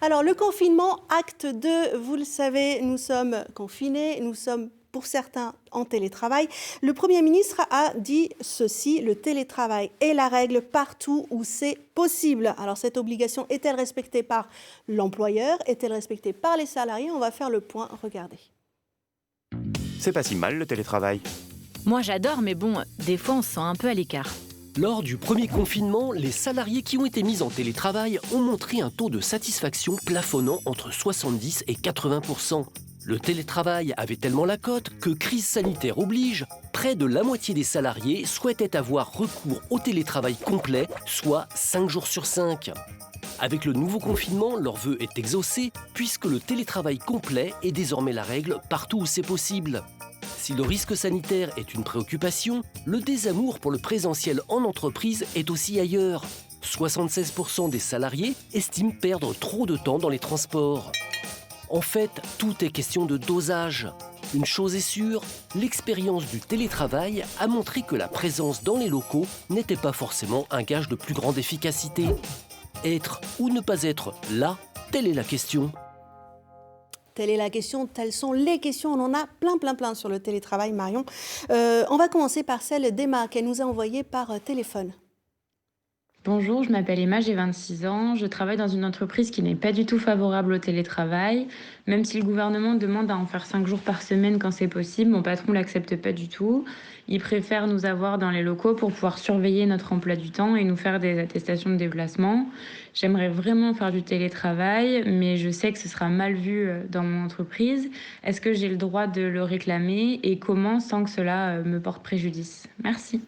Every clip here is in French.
Alors, le confinement, acte 2, vous le savez, nous sommes confinés, nous sommes pour certains en télétravail. Le Premier ministre a dit ceci: le télétravail est la règle partout où c'est possible. Alors, cette obligation est-elle respectée par l'employeur? Est-elle respectée par les salariés? On va faire le point, regardez. C'est pas si mal le télétravail. Moi j'adore, mais bon, des fois on se sent un peu à l'écart. Lors du premier confinement, les salariés qui ont été mis en télétravail ont montré un taux de satisfaction plafonnant entre 70 et 80%. Le télétravail avait tellement la cote que, crise sanitaire oblige, près de la moitié des salariés souhaitaient avoir recours au télétravail complet, soit 5 jours sur 5. Avec le nouveau confinement, leur vœu est exaucé puisque le télétravail complet est désormais la règle partout où c'est possible. Si le risque sanitaire est une préoccupation, le désamour pour le présentiel en entreprise est aussi ailleurs. 76% des salariés estiment perdre trop de temps dans les transports. En fait, tout est question de dosage. Une chose est sûre, l'expérience du télétravail a montré que la présence dans les locaux n'était pas forcément un gage de plus grande efficacité. Être ou ne pas être là, telle est la question. Telle est la question, telles sont les questions. On en a plein sur le télétravail, Marion. On va commencer par celle d'Emma qu'elle nous a envoyée par téléphone. Bonjour, je m'appelle Emma, j'ai 26 ans. Je travaille dans une entreprise qui n'est pas du tout favorable au télétravail. Même si le gouvernement demande à en faire 5 jours par semaine quand c'est possible, mon patron ne l'accepte pas du tout. Il préfère nous avoir dans les locaux pour pouvoir surveiller notre emploi du temps et nous faire des attestations de déplacement. J'aimerais vraiment faire du télétravail, mais je sais que ce sera mal vu dans mon entreprise. Est-ce que j'ai le droit de le réclamer et comment sans que cela me porte préjudice? Merci.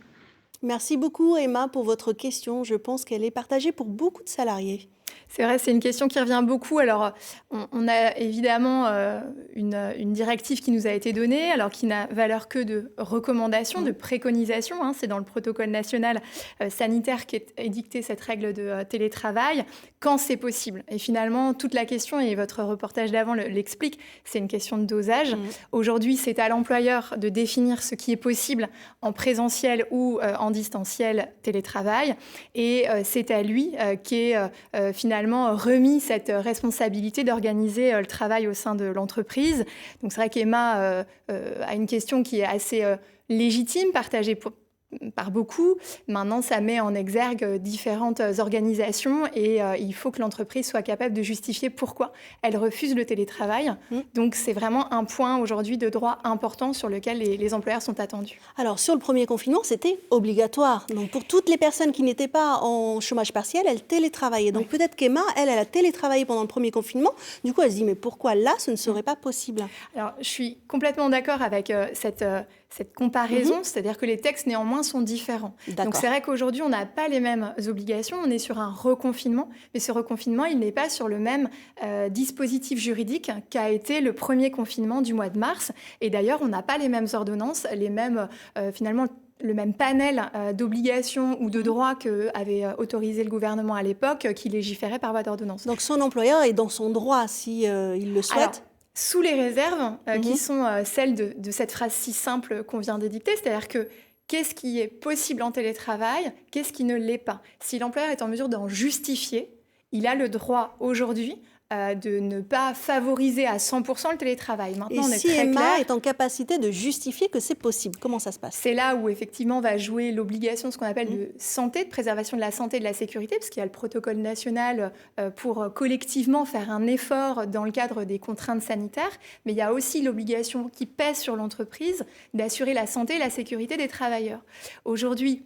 Merci beaucoup, Emma, pour votre question. Je pense qu'elle est partagée pour beaucoup de salariés. C'est vrai, c'est une question qui revient beaucoup. Alors, on a évidemment une directive qui nous a été donnée, alors qui n'a valeur que de recommandation, de préconisation. C'est dans le protocole national sanitaire qu'est édictée cette règle de télétravail, quand c'est possible. Et finalement, toute la question, et votre reportage d'avant l'explique, c'est une question de dosage. Aujourd'hui, c'est à l'employeur de définir ce qui est possible en présentiel ou en distanciel télétravail. Et c'est à lui qui est finalement remis cette responsabilité d'organiser le travail au sein de l'entreprise. Donc c'est vrai qu'Emma a une question qui est assez légitime, partagée par beaucoup. Maintenant, ça met en exergue différentes organisations et il faut que l'entreprise soit capable de justifier pourquoi elle refuse le télétravail. Donc, c'est vraiment un point aujourd'hui de droit important sur lequel les employeurs sont attendus. Alors, sur le premier confinement, c'était obligatoire. Donc, pour toutes les personnes qui n'étaient pas en chômage partiel, elles télétravaillaient. Donc, peut-être qu'Emma, elle a télétravaillé pendant le premier confinement. Du coup, elle se dit, mais pourquoi là, ce ne serait pas possible? Alors, je suis complètement d'accord avec cette comparaison, c'est-à-dire que les textes néanmoins sont différents. Donc c'est vrai qu'aujourd'hui, on n'a pas les mêmes obligations, on est sur un reconfinement, mais ce reconfinement, il n'est pas sur le même dispositif juridique qu'a été le premier confinement du mois de mars. Et d'ailleurs, on n'a pas les mêmes ordonnances, les mêmes, finalement, le même panel d'obligations ou de droits qu'avait autorisé le gouvernement à l'époque, qui légiférait par voie d'ordonnance. Donc son employeur est dans son droit si il le souhaite. Alors, sous les réserves qui sont celles de cette phrase si simple qu'on vient d'édicter, c'est-à-dire que qu'est-ce qui est possible en télétravail, qu'est-ce qui ne l'est pas. Si l'employeur est en mesure d'en justifier, il a le droit aujourd'hui de ne pas favoriser à 100% le télétravail. Maintenant, on est si très Emma clair. est en capacité de justifier que c'est possible, comment ça se passe? C'est là où effectivement va jouer l'obligation de ce qu'on appelle de santé, de préservation de la santé et de la sécurité, parce qu'il y a le protocole national pour collectivement faire un effort dans le cadre des contraintes sanitaires, mais il y a aussi l'obligation qui pèse sur l'entreprise d'assurer la santé et la sécurité des travailleurs. Aujourd'hui,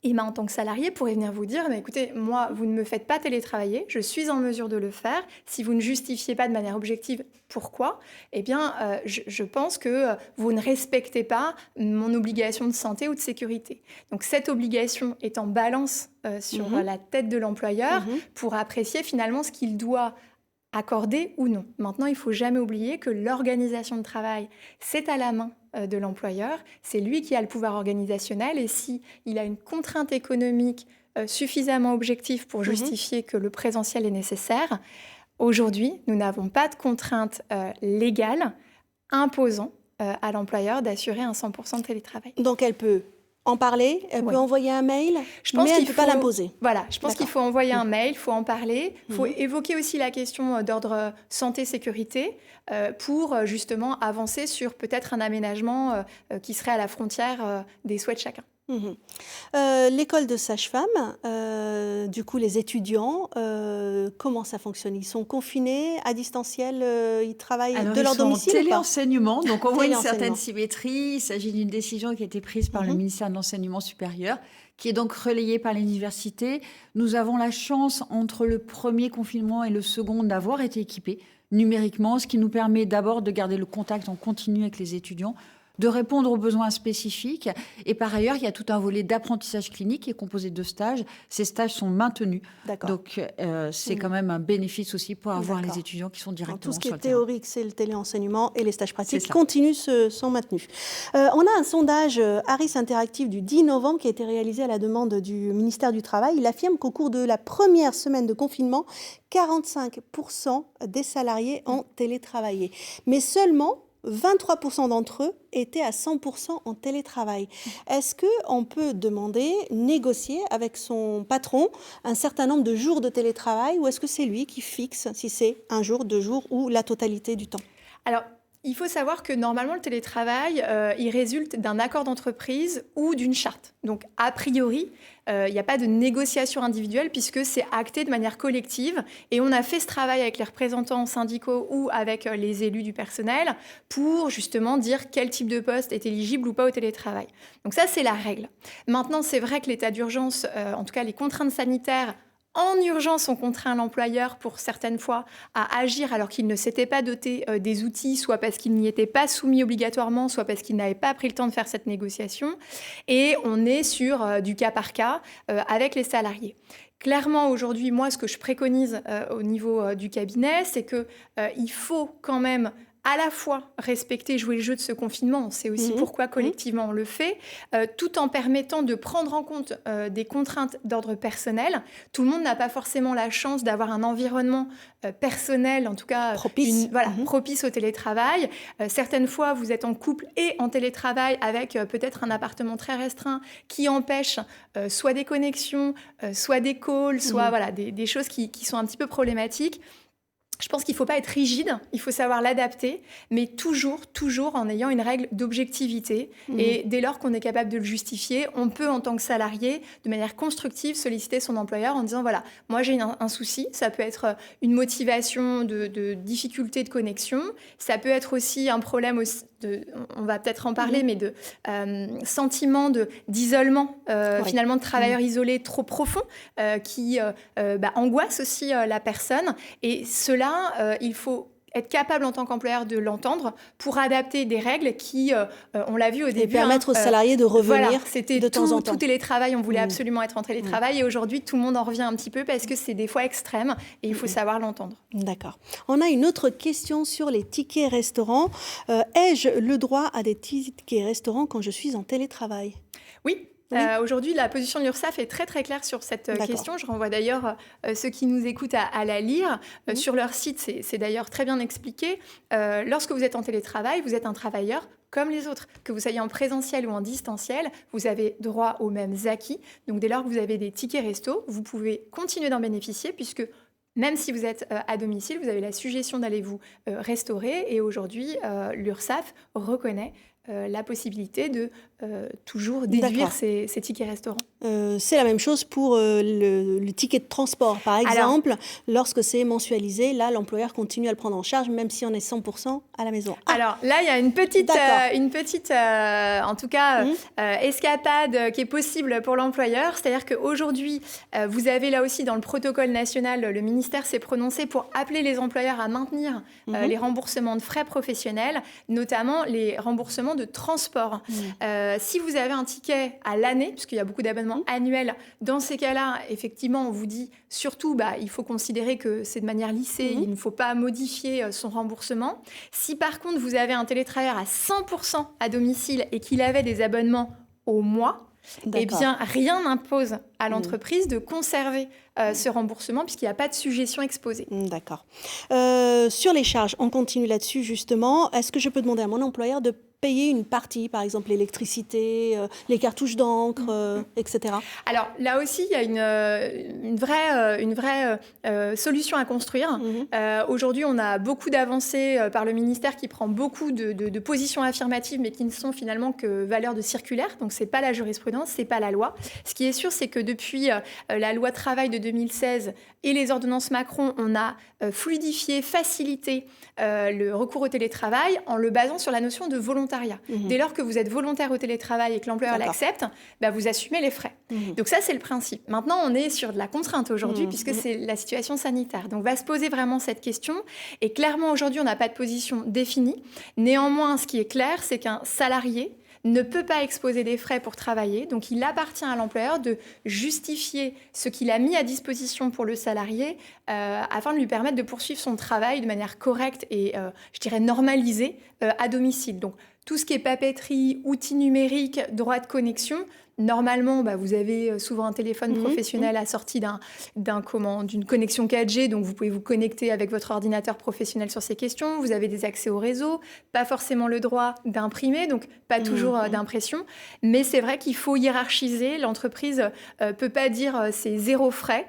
Emma, en tant que salarié, pourrait venir vous dire, mais écoutez, moi, vous ne me faites pas télétravailler, je suis en mesure de le faire. Si vous ne justifiez pas de manière objective pourquoi, eh bien, je pense que vous ne respectez pas mon obligation de santé ou de sécurité. Donc, cette obligation est en balance sur la tête de l'employeur pour apprécier finalement ce qu'il doit accorder ou non. Maintenant, il ne faut jamais oublier que l'organisation de travail, c'est à la main de l'employeur. C'est lui qui a le pouvoir organisationnel et s'il a une contrainte économique suffisamment objective pour justifier que le présentiel est nécessaire, aujourd'hui, nous n'avons pas de contrainte légale imposant à l'employeur d'assurer un 100% de télétravail. Donc elle peut en parler, elle peut envoyer un mail, mais elle ne peut pas l'imposer. Voilà, je pense qu'il faut envoyer un mail, il faut en parler, il faut évoquer aussi la question d'ordre santé-sécurité pour justement avancer sur peut-être un aménagement qui serait à la frontière des souhaits de chacun. L'école de sage-femme, du coup les étudiants, comment ça fonctionne? Ils sont confinés, à distanciel, ils travaillent de leur domicile? Alors, ils sont en téléenseignement, donc on voit une certaine symétrie. Il s'agit d'une décision qui a été prise par le ministère de l'Enseignement supérieur, qui est donc relayée par l'université. Nous avons la chance, entre le premier confinement et le second, d'avoir été équipés numériquement, ce qui nous permet d'abord de garder le contact en continu avec les étudiants, de répondre aux besoins spécifiques. Et par ailleurs, il y a tout un volet d'apprentissage clinique qui est composé de stages. Ces stages sont maintenus. D'accord. Donc, c'est quand même un bénéfice aussi pour avoir les étudiants qui sont directement tout ce qui sur est le terrain. théorique, c'est le téléenseignement et les stages pratiques sont maintenus. On a un sondage Harris Interactive du 10 novembre qui a été réalisé à la demande du ministère du Travail. Il affirme qu'au cours de la première semaine de confinement, 45% des salariés ont télétravaillé. Mais seulement 23% d'entre eux étaient à 100% en télétravail. Est-ce qu'on peut négocier avec son patron un certain nombre de jours de télétravail ou est-ce que c'est lui qui fixe si c'est un jour, 2 jours ou la totalité du temps? Alors, il faut savoir que normalement, le télétravail, il résulte d'un accord d'entreprise ou d'une charte. Donc, a priori, il n'y a pas de négociation individuelle puisque c'est acté de manière collective. Et on a fait ce travail avec les représentants syndicaux ou avec les élus du personnel pour justement dire quel type de poste est éligible ou pas au télétravail. Donc ça, c'est la règle. Maintenant, c'est vrai que l'état d'urgence, en tout cas les contraintes sanitaires, en urgence, on contraint l'employeur pour certaines fois à agir alors qu'il ne s'était pas doté des outils, soit parce qu'il n'y était pas soumis obligatoirement, soit parce qu'il n'avait pas pris le temps de faire cette négociation. Et on est sur du cas par cas avec les salariés. Clairement, aujourd'hui, moi, ce que je préconise au niveau du cabinet, c'est qu'il faut quand même à la fois respecter, jouer le jeu de ce confinement, c'est aussi pourquoi collectivement on le fait, tout en permettant de prendre en compte des contraintes d'ordre personnel. Tout le monde n'a pas forcément la chance d'avoir un environnement personnel, en tout cas propice au télétravail. Certaines fois, vous êtes en couple et en télétravail avec peut-être un appartement très restreint qui empêche soit des connexions, soit des calls, soit des choses qui sont un petit peu problématiques. Je pense qu'il ne faut pas être rigide, il faut savoir l'adapter, mais toujours en ayant une règle d'objectivité. Et dès lors qu'on est capable de le justifier, on peut, en tant que salarié, de manière constructive, solliciter son employeur en disant, voilà, moi j'ai un souci, ça peut être une motivation de difficulté de connexion, ça peut être aussi un problème on va peut-être en parler, mais de sentiment d'isolement, finalement de travailleurs isolés trop profond, qui angoisse aussi la personne. Et cela, il faut être capable en tant qu'employeur de l'entendre pour adapter des règles qui, on l'a vu au début... Et permettre aux salariés de revenir c'était de temps en temps. Tout télétravail, on voulait absolument être en télétravail et aujourd'hui, tout le monde en revient un petit peu parce que c'est des fois extrême et il faut savoir l'entendre. D'accord. On a une autre question sur les tickets restaurants. Ai-je le droit à des tickets restaurants quand je suis en télétravail? Oui. Aujourd'hui, la position de l'URSSAF est très très claire sur cette question. Je renvoie d'ailleurs ceux qui nous écoutent à la lire. Sur leur site, c'est d'ailleurs très bien expliqué. Lorsque vous êtes en télétravail, vous êtes un travailleur comme les autres. Que vous soyez en présentiel ou en distanciel, vous avez droit aux mêmes acquis. Donc dès lors que vous avez des tickets resto, vous pouvez continuer d'en bénéficier puisque même si vous êtes à domicile, vous avez la suggestion d'aller vous restaurer. Et aujourd'hui, l'URSSAF reconnaît la possibilité de toujours déduire ces tickets restaurants. C'est la même chose pour le ticket de transport, par exemple. Alors, lorsque c'est mensualisé, là, l'employeur continue à le prendre en charge, même si on est 100% à la maison. Alors là, il y a une petite en tout cas, escapade qui est possible pour l'employeur. C'est-à-dire qu'aujourd'hui, vous avez là aussi dans le protocole national, le ministère s'est prononcé pour appeler les employeurs à maintenir les remboursements de frais professionnels, notamment les remboursements de transport. Si vous avez un ticket à l'année, puisqu'il y a beaucoup d'abonnements annuels, dans ces cas-là, effectivement, on vous dit surtout, il faut considérer que c'est de manière lissée, il ne faut pas modifier son remboursement. Si par contre, vous avez un télétravailleur à 100% à domicile et qu'il avait des abonnements au mois, eh bien, rien n'impose à l'entreprise de conserver ce remboursement puisqu'il n'y a pas de suggestion exposée. D'accord. Sur les charges, on continue là-dessus justement. Est-ce que je peux demander à mon employeur de payer une partie, par exemple l'électricité, les cartouches d'encre, etc. Alors là aussi, il y a une vraie solution à construire. Aujourd'hui, on a beaucoup d'avancées par le ministère qui prend beaucoup de positions affirmatives, mais qui ne sont finalement que valeurs de circulaire. Donc, ce n'est pas la jurisprudence, ce n'est pas la loi. Ce qui est sûr, c'est que depuis la loi travail de 2016 et les ordonnances Macron, on a fluidifié, facilité le recours au télétravail en le basant sur la notion de volontariat. Dès lors que vous êtes volontaire au télétravail et que l'employeur l'accepte, vous assumez les frais. Donc ça, c'est le principe. Maintenant, on est sur de la contrainte aujourd'hui puisque c'est la situation sanitaire. Donc, va se poser vraiment cette question. Et clairement, aujourd'hui, on n'a pas de position définie. Néanmoins, ce qui est clair, c'est qu'un salarié ne peut pas exposer des frais pour travailler. Donc, il appartient à l'employeur de justifier ce qu'il a mis à disposition pour le salarié afin de lui permettre de poursuivre son travail de manière correcte et, je dirais, normalisée à domicile. Donc, tout ce qui est papeterie, outils numériques, droits de connexion, normalement, vous avez souvent un téléphone professionnel assorti d'une connexion 4G, donc vous pouvez vous connecter avec votre ordinateur professionnel sur ces questions. Vous avez des accès au réseau, pas forcément le droit d'imprimer, donc pas toujours d'impression. Mais c'est vrai qu'il faut hiérarchiser. L'entreprise peut pas dire c'est 0 frais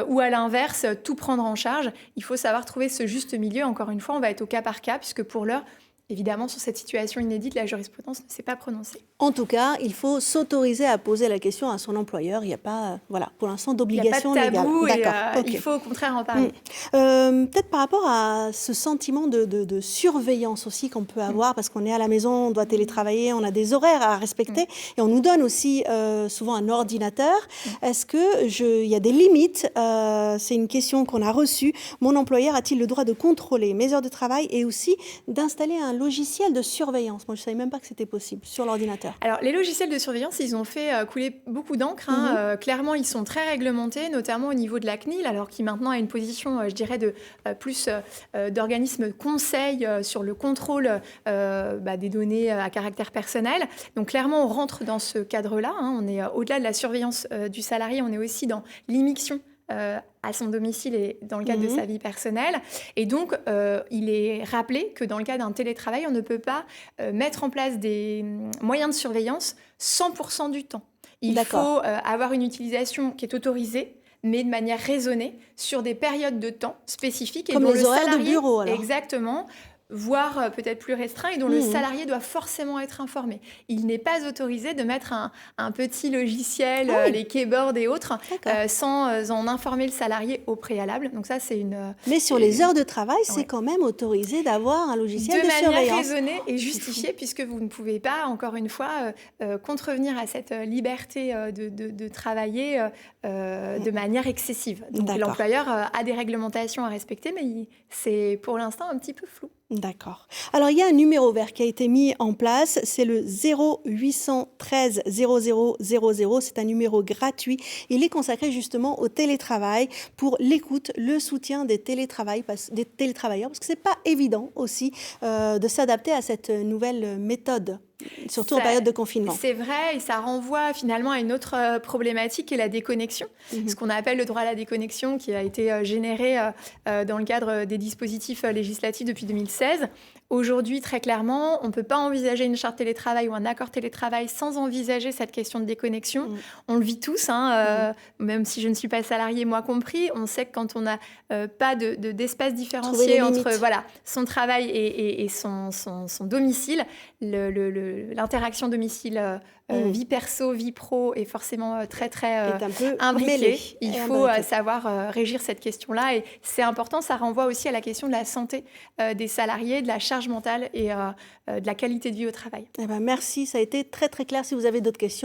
ou à l'inverse, tout prendre en charge. Il faut savoir trouver ce juste milieu. Encore une fois, on va être au cas par cas, puisque pour l'heure, évidemment, sur cette situation inédite, la jurisprudence ne s'est pas prononcée. En tout cas, il faut s'autoriser à poser la question à son employeur. Il n'y a pas, pour l'instant, d'obligation légale. Il n'y a pas de tabou et il faut au contraire en parler. Peut-être par rapport à ce sentiment de surveillance aussi qu'on peut avoir, parce qu'on est à la maison, on doit télétravailler, on a des horaires à respecter, et on nous donne aussi souvent un ordinateur. Est-ce qu'il y a des limites? C'est une question qu'on a reçue. Mon employeur a-t-il le droit de contrôler mes heures de travail et aussi d'installer un logiciel de surveillance? Moi, je ne savais même pas que c'était possible sur l'ordinateur. Alors, les logiciels de surveillance, ils ont fait couler beaucoup d'encre. Clairement, ils sont très réglementés, notamment au niveau de la CNIL, alors qui maintenant a une position, je dirais, plus d'organisme conseil sur le contrôle des données à caractère personnel. Donc, clairement, on rentre dans ce cadre-là. On est au-delà de la surveillance du salarié, on est aussi dans l'immixtion à son domicile et dans le cadre de sa vie personnelle. Et donc, il est rappelé que dans le cas d'un télétravail, on ne peut pas mettre en place des moyens de surveillance 100% du temps. Il faut avoir une utilisation qui est autorisée, mais de manière raisonnée, sur des périodes de temps spécifiques. Comme et dont les horaires de bureau, alors. Exactement. Voire peut-être plus restreint, et dont le salarié doit forcément être informé. Il n'est pas autorisé de mettre un petit logiciel, les keyboards et autres, sans en informer le salarié au préalable. Donc ça, c'est une... Mais sur les heures de travail, c'est quand même autorisé d'avoir un logiciel de surveillance. De manière raisonnée et justifiée, puisque vous ne pouvez pas, encore une fois, contrevenir à cette liberté de travailler de manière excessive. Donc l'employeur a des réglementations à respecter, mais c'est pour l'instant un petit peu flou. D'accord. Alors, il y a un numéro vert qui a été mis en place, c'est le 0813 0000. C'est un numéro gratuit. Il est consacré justement au télétravail pour l'écoute, le soutien des télétravailleurs, parce que c'est pas évident aussi de s'adapter à cette nouvelle méthode. Surtout en période de confinement. C'est vrai, et ça renvoie finalement à une autre problématique qui est la déconnexion. Ce qu'on appelle le droit à la déconnexion, qui a été généré dans le cadre des dispositifs législatifs depuis 2016. Aujourd'hui, très clairement, on ne peut pas envisager une charte télétravail ou un accord télétravail sans envisager cette question de déconnexion. On le vit tous, même si je ne suis pas salariée, moi compris. On sait que quand on n'a pas d'espace différencié entre son travail et son domicile, l'interaction domicile vie perso, vie pro est forcément très imbriquée. Il faut savoir régir cette question-là, et c'est important. Ça renvoie aussi à la question de la santé des salariés, de la charge mentale et de la qualité de vie au travail. Merci, ça a été très clair. Si vous avez d'autres questions,